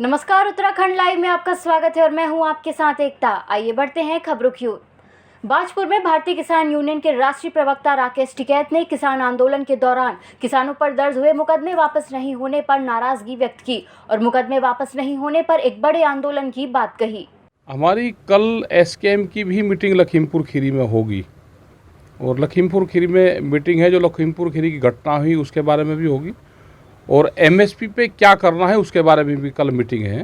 नमस्कार, उत्तराखंड लाइव में आपका स्वागत है और मैं हूं आपके साथ एकता। आइए बढ़ते हैं खबरों की ओर। बाजपुर में भारतीय किसान यूनियन के राष्ट्रीय प्रवक्ता राकेश टिकैत ने किसान आंदोलन के दौरान किसानों पर दर्ज हुए मुकदमे वापस नहीं होने पर नाराजगी व्यक्त की और मुकदमे वापस नहीं होने पर एक बड़े आंदोलन की बात कही। हमारी कल एसकेएम की भी मीटिंग लखीमपुर खीरी में होगी और लखीमपुर खीरी में मीटिंग है, जो लखीमपुर खीरी की घटना हुई उसके बारे में भी होगी और एमएसपी पे क्या करना है उसके बारे में भी कल मीटिंग है।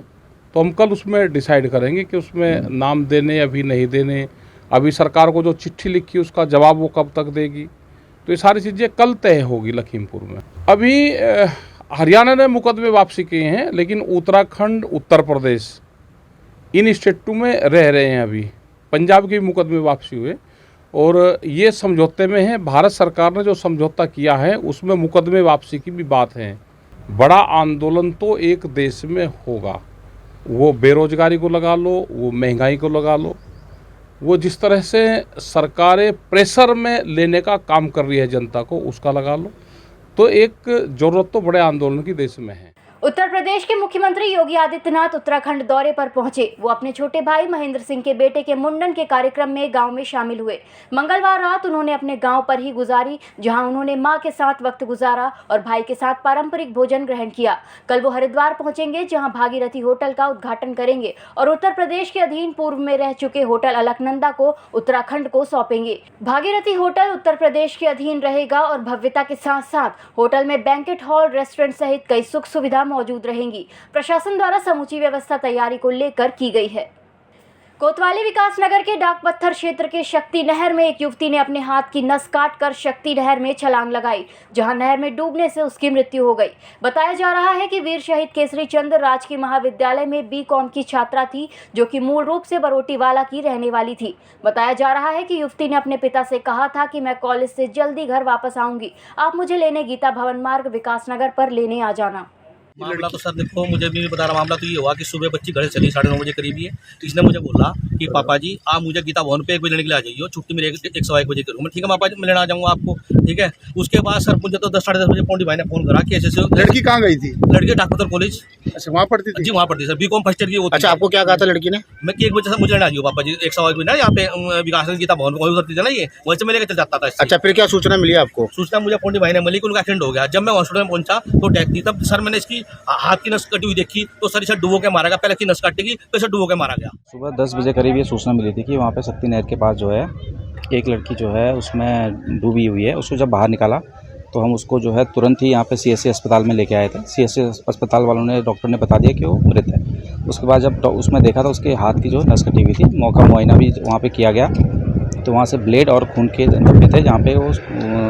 तो हम कल उसमें डिसाइड करेंगे कि उसमें नाम देने या भी नहीं देने। अभी सरकार को जो चिट्ठी लिखी उसका जवाब वो कब तक देगी, तो ये सारी चीज़ें कल तय होगी लखीमपुर में। अभी हरियाणा ने मुकदमे वापसी किए हैं, लेकिन उत्तराखंड, उत्तर प्रदेश इन स्टेटों में रह रहे हैं। अभी पंजाब के मुकदमे वापसी हुए और ये समझौते में है। भारत सरकार ने जो समझौता किया है उसमें मुकदमे वापसी की भी बात है। बड़ा आंदोलन तो एक देश में होगा, वो बेरोजगारी को लगा लो, वो महंगाई को लगा लो, वो जिस तरह से सरकारें प्रेशर में लेने का काम कर रही है जनता को, उसका लगा लो। तो एक ज़रूरत तो बड़े आंदोलन की देश में है। उत्तर प्रदेश के मुख्यमंत्री योगी आदित्यनाथ उत्तराखंड दौरे पर पहुंचे। वो अपने छोटे भाई महेंद्र सिंह के बेटे के मुंडन के कार्यक्रम में गांव में शामिल हुए। मंगलवार रात उन्होंने अपने गांव पर ही गुजारी, जहां उन्होंने मां के साथ वक्त गुजारा और भाई के साथ पारंपरिक भोजन ग्रहण किया। कल वो हरिद्वार पहुंचेंगे, जहां भागीरथी होटल का उद्घाटन करेंगे और उत्तर प्रदेश के अधीन पूर्व में रह चुके होटल अलकनंदा को उत्तराखंड को सौंपेंगे। भागीरथी होटल उत्तर प्रदेश के अधीन रहेगा और भव्यता के साथ साथ होटल में बैंकेट हॉल, रेस्टोरेंट सहित कई सुख सुविधा मौजूद रहेंगी। प्रशासन द्वारा समूची व्यवस्था तैयारी को लेकर की गई है। कोतवाली विकास नगर के डाक पत्थर क्षेत्र के शक्ति नहर में एक युवती ने अपने हाथ की नस काटकर शक्ति नहर में छलांग लगाई, जहां नहर में डूबने से उसकी मृत्यु हो गई। बताया जा रहा है कि वीर शहीद केसरी चंद राजकीय महाविद्यालय में बीकॉम की छात्रा थी, जो कि मूल रूप से बरोटीवाला की रहने वाली थी। बताया जा रहा है कि युवती ने अपने पिता से कहा था कि मैं कॉलेज से जल्दी घर वापस आऊंगी, आप मुझे लेने गीता भवन मार्ग विकास नगर पर लेने आ जाना। मामला तो सर देखो, मुझे भी नहीं बता रहा। मामला तो ये हुआ कि सुबह बच्ची घर से चली 9:30 बजे करीब ही है। इसने मुझे बोला कि पापा जी आप मुझे गीता भवन पे 1 बजे लेने के लिए आ जाइए, छुट्टी मेरे 1:15 बजे करूँ। मैं ठीक है पापा जी, मैं लेने आ जाऊँगा आपको, ठीक है। उसके बाद सर मुझे तो 10 साढ़े 10 बजे पौंडी भाई ने फोन करा कि ऐसे लड़की कहाँ गई थी? लड़की डाकपत्थर कॉलेज। अच्छा, वहाँ पढ़ती थी? जी वहाँ पढ़ती सर, बीकॉम फर्स्ट ईयर की होती। अच्छा, आपको क्या कहा था लड़की ने? मैं कि 1 बजे से मुझे लेने आ जाइए पापा जी, 1:15 बजे ना यहाँ पे विकास गीता भवन को करती थी ना, ये वैसे मैं लेकर चल जाता था। अच्छा, फिर क्या सूचना मिली आपको? सूचना मुझे पौंडी भाई ने मिली कि उनका एक्सीडेंट हो गया। जब मैं हॉस्पिटल में पहुंचा तो डेथ थी। तब सर मैंने इसकी हाथ की नस कटी हुई देखी, तो सर इसे डुबो के मारा गया। पहले की नस काटेगी तो इसे डुबो के मारा गया। सुबह 10 बजे करीब ये सूचना मिली थी कि वहाँ पे शक्ति नहर के पास जो है एक लड़की जो है उसमें डूबी हुई है। उसको जब बाहर निकाला तो हम उसको जो है तुरंत ही यहाँ पे सीएससी अस्पताल में लेके आए थे। सीएससी अस्पताल वालों ने, डॉक्टर ने बता दिया कि वो मृत है। उसके बाद जब उसमें देखा तो उसके हाथ की जो नस कटी हुई थी, मौका मुआयना भी वहाँ पे किया गया तो वहाँ से ब्लेड और खून के धब्बे थे जहाँ पे वो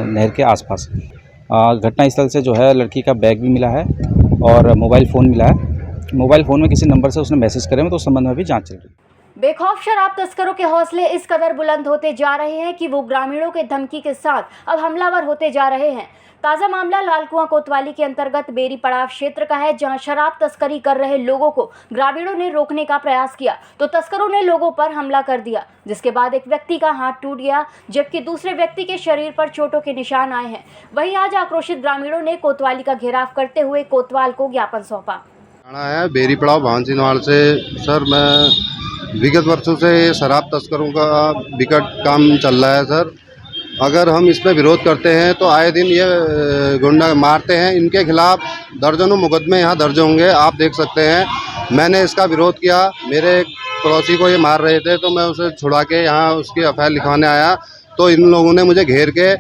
नहर के आसपास। घटनास्थल से जो है लड़की का बैग भी मिला है और मोबाइल फ़ोन मिला है। मोबाइल फ़ोन में किसी नंबर से उसने मैसेज करे में, तो उस संबंध में भी जांच चल रही है। बेखौफ शराब तस्करों के हौसले इस कदर बुलंद होते जा रहे हैं कि वो ग्रामीणों के धमकी के साथ अब हमलावर होते जा रहे हैं। ताज़ा मामला लालकुआं कोतवाली के अंतर्गत बेरी पड़ाव क्षेत्र का है, जहां शराब तस्करी कर रहे लोगों को ग्रामीणों ने रोकने का प्रयास किया तो तस्करों ने लोगों पर हमला कर दिया, जिसके बाद एक व्यक्ति का हाथ टूट गया, जबकि दूसरे व्यक्ति के शरीर पर चोटों के निशान आए हैं। वहीं आज आक्रोशित ग्रामीणों ने कोतवाली का घेराव करते हुए कोतवाल को ज्ञापन सौंपा। है बेरी पड़ाव भानसीनवाड़ से। सर, मैं विगत वर्षों से शराब तस्करों का विकट काम चल रहा है सर। अगर हम इस पर विरोध करते हैं तो आए दिन ये गुंडा मारते हैं। इनके खिलाफ दर्जनों मुकदमे यहाँ दर्ज होंगे, आप देख सकते हैं। मैंने इसका विरोध किया, मेरे पड़ोसी को ये मार रहे थे तो मैं उसे छुड़ा के यहाँ उसकी एफआईआर लिखवाने आया, तो इन लोगों ने मुझे घेर के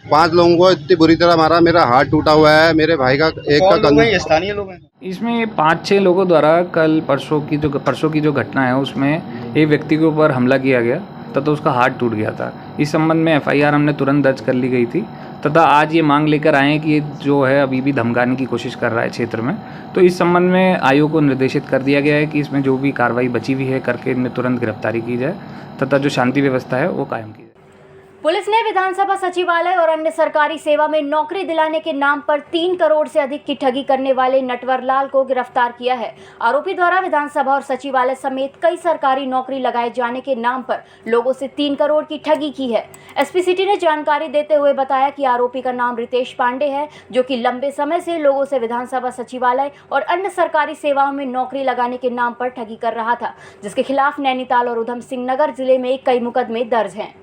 5 लोगों को इतनी बुरी तरह मारा। मेरा हाथ टूटा हुआ है, मेरे भाई का एक का कंधा। स्थानीय लोग हैं इसमें 5-6 लोगों द्वारा कल परसों की जो घटना है उसमें एक व्यक्ति के ऊपर हमला किया गया तथा उसका हाथ टूट गया था। इस संबंध में एफआईआर हमने तुरंत दर्ज कर ली गई थी तथा आज ये मांग लेकर आए हैं कि ये जो है अभी भी धमकाने की कोशिश कर रहा है क्षेत्र में। तो इस संबंध में आयोग को निर्देशित कर दिया गया है कि इसमें जो भी कार्रवाई बची हुई है करके इनमें तुरंत गिरफ्तारी की जाए तथा जो शांति व्यवस्था है वो कायम की जाए। पुलिस ने विधानसभा सचिवालय और अन्य सरकारी सेवा में नौकरी दिलाने के नाम पर 3 करोड़ से अधिक की ठगी करने वाले नटवर लाल को गिरफ्तार किया है। आरोपी द्वारा विधानसभा और सचिवालय समेत कई सरकारी नौकरी लगाए जाने के नाम पर लोगों से 3 करोड़ की ठगी की है। एसपी सिटी ने जानकारी देते हुए बताया कि आरोपी का नाम रितेश पांडे है, जो कि लंबे समय से लोगों से विधानसभा, सचिवालय और अन्य सरकारी सेवाओं में नौकरी लगाने के नाम पर ठगी कर रहा था, जिसके खिलाफ नैनीताल और उधम सिंह नगर जिले में कई मुकदमे दर्ज हैं।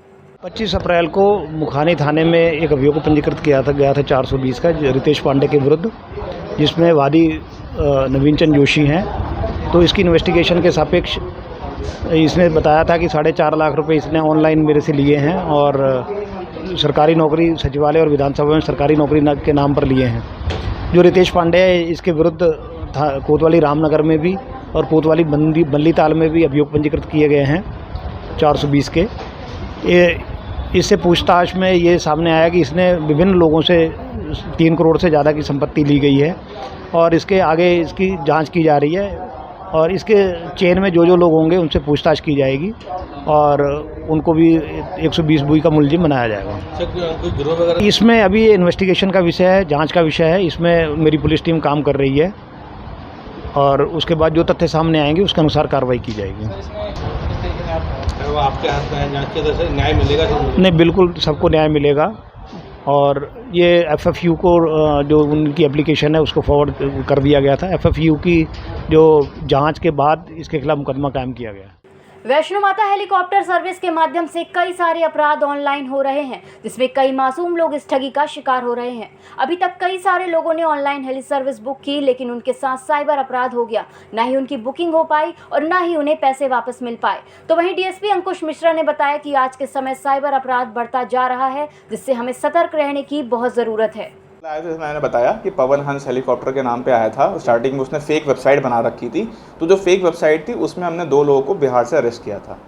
25 अप्रैल को मुखानी थाने में एक अभियोग पंजीकृत किया गया था 420 का रितेश पांडे के विरुद्ध, जिसमें वादी नवीन चंद जोशी हैं। तो इसकी इन्वेस्टिगेशन के सापेक्ष इसने बताया था कि 4.5 लाख रुपए इसने ऑनलाइन मेरे से लिए हैं और सरकारी नौकरी सचिवालय और विधानसभा में सरकारी नौकरी के नाम पर लिए हैं। जो रितेश पांडे है, इसके विरुद्ध कोतवाली रामनगर में भी और कोतवाली बल्लीताल में भी अभियोग पंजीकृत किए गए हैं 420 के। इससे पूछताछ में ये सामने आया कि इसने विभिन्न लोगों से 3 करोड़ से ज़्यादा की संपत्ति ली गई है और इसके आगे इसकी जांच की जा रही है और इसके चेन में जो लोग होंगे उनसे पूछताछ की जाएगी और उनको भी 120 बुई का मुलजिम बनाया जाएगा। इसमें अभी ये इन्वेस्टिगेशन का विषय है, जांच का विषय है। इसमें मेरी पुलिस टीम काम कर रही है और उसके बाद जो तथ्य सामने आएंगे उसके अनुसार कार्रवाई की जाएगी। आपके हाथ में जांच के तरफ से न्याय मिलेगा? नहीं, बिल्कुल सबको न्याय मिलेगा और ये FFU को जो उनकी एप्लीकेशन है उसको फॉरवर्ड कर दिया गया था। FFU की जो जांच के बाद इसके खिलाफ मुकदमा कायम किया गया। वैष्णो माता हेलीकॉप्टर सर्विस के माध्यम से कई सारे अपराध ऑनलाइन हो रहे हैं, जिसमें कई मासूम लोग इस ठगी का शिकार हो रहे हैं। अभी तक कई सारे लोगों ने ऑनलाइन हेली सर्विस बुक की, लेकिन उनके साथ साइबर अपराध हो गया। ना ही उनकी बुकिंग हो पाई और ना ही उन्हें पैसे वापस मिल पाए। तो वहीं DSP अंकुश मिश्रा ने बताया कि आज के समय साइबर अपराध बढ़ता जा रहा है, जिससे हमें सतर्क रहने की बहुत ज़रूरत है। मैंने बताया कि पवन हंस हेलीकॉप्टर के नाम पे आया था। स्टार्टिंग में उसने फेक वेबसाइट बना रखी थी, तो जो फेक वेबसाइट थी उसमें हमने 2 लोगों को बिहार से अरेस्ट किया था।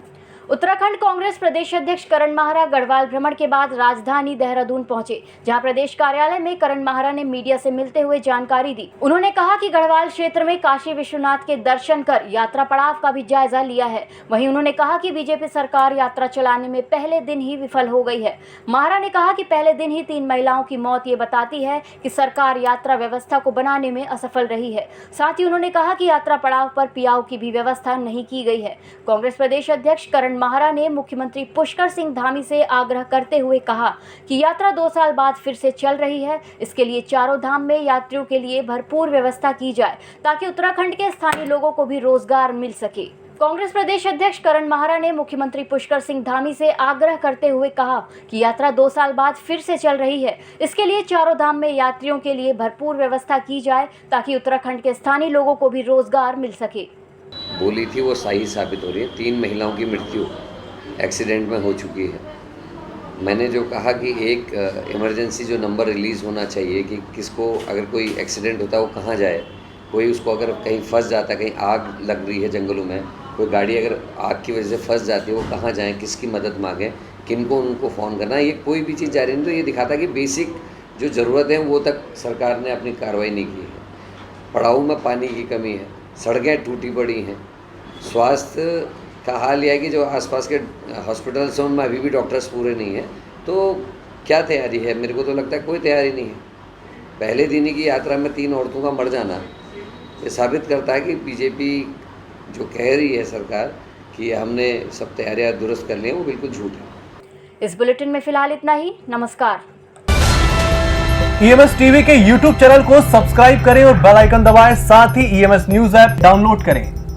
उत्तराखंड कांग्रेस प्रदेश अध्यक्ष करण माहरा गढ़वाल भ्रमण के बाद राजधानी देहरादून पहुंचे, जहां प्रदेश कार्यालय में करण माहरा ने मीडिया से मिलते हुए जानकारी दी। उन्होंने कहा कि गढ़वाल क्षेत्र में काशी विश्वनाथ के दर्शन कर यात्रा पड़ाव का भी जायजा लिया है। वहीं उन्होंने कहा कि बीजेपी सरकार यात्रा चलाने में पहले दिन ही विफल हो गई है। माहरा ने कहा कि पहले दिन ही 3 महिलाओं की मौत ये बताती है कि सरकार यात्रा व्यवस्था को बनाने में असफल रही है। साथ ही उन्होंने कहा कि यात्रा पड़ाव पर पियाव की भी व्यवस्था नहीं की गई है। कांग्रेस प्रदेश अध्यक्ष करण माहरा ने मुख्यमंत्री पुष्कर सिंह धामी से आग्रह करते हुए कहा कि यात्रा 2 साल बाद फिर से चल रही है। इसके लिए चारों धाम में यात्रियों के लिए भरपूर व्यवस्था की जाए, ताकि उत्तराखंड के स्थानीय लोगों को भी रोजगार मिल सके। कांग्रेस प्रदेश अध्यक्ष करण माहरा ने मुख्यमंत्री पुष्कर सिंह धामी से आग्रह करते हुए कहा कि यात्रा 2 साल बाद फिर से चल रही है। इसके लिए चारों धाम में यात्रियों के लिए भरपूर व्यवस्था की जाए, ताकि उत्तराखंड के स्थानीय लोगों को भी रोजगार मिल सके। बोली थी वो सही साबित हो रही है। 3 महिलाओं की मृत्यु एक्सीडेंट में हो चुकी है। मैंने जो कहा कि एक इमरजेंसी जो नंबर रिलीज़ होना चाहिए कि किसको अगर कोई एक्सीडेंट होता है वो कहाँ जाए, कोई उसको अगर कहीं फंस जाता है, कहीं आग लग रही है जंगलों में, कोई गाड़ी अगर आग की वजह से फंस जाती है वो कहाँ जाएँ, किसकी मदद मांगें, किनको उनको फ़ोन करना, ये कोई भी चीज़ जारी नहीं। तो ये दिखाता कि बेसिक जो ज़रूरत है वो तक सरकार ने अपनी कार्रवाई नहीं की है। पड़ाव में पानी की कमी है, सड़कें टूटी पड़ी हैं, स्वास्थ्य का हाल यह है कि जो आसपास के हॉस्पिटल्स हैं उनमें अभी भी डॉक्टर्स पूरे नहीं हैं। तो क्या तैयारी है? मेरे को तो लगता है कोई तैयारी नहीं है। पहले दिन की यात्रा में 3 औरतों का मर जाना ये साबित करता है कि बीजेपी जो कह रही है सरकार कि हमने सब तैयारियां दुरुस्त कर ली हैं, वो बिल्कुल झूठ है। इस बुलेटिन में फिलहाल इतना ही। नमस्कार। EMS टीवी के YouTube चैनल को सब्सक्राइब करें और बेल आइकन दबाएं। साथ ही EMS न्यूज ऐप डाउनलोड करें।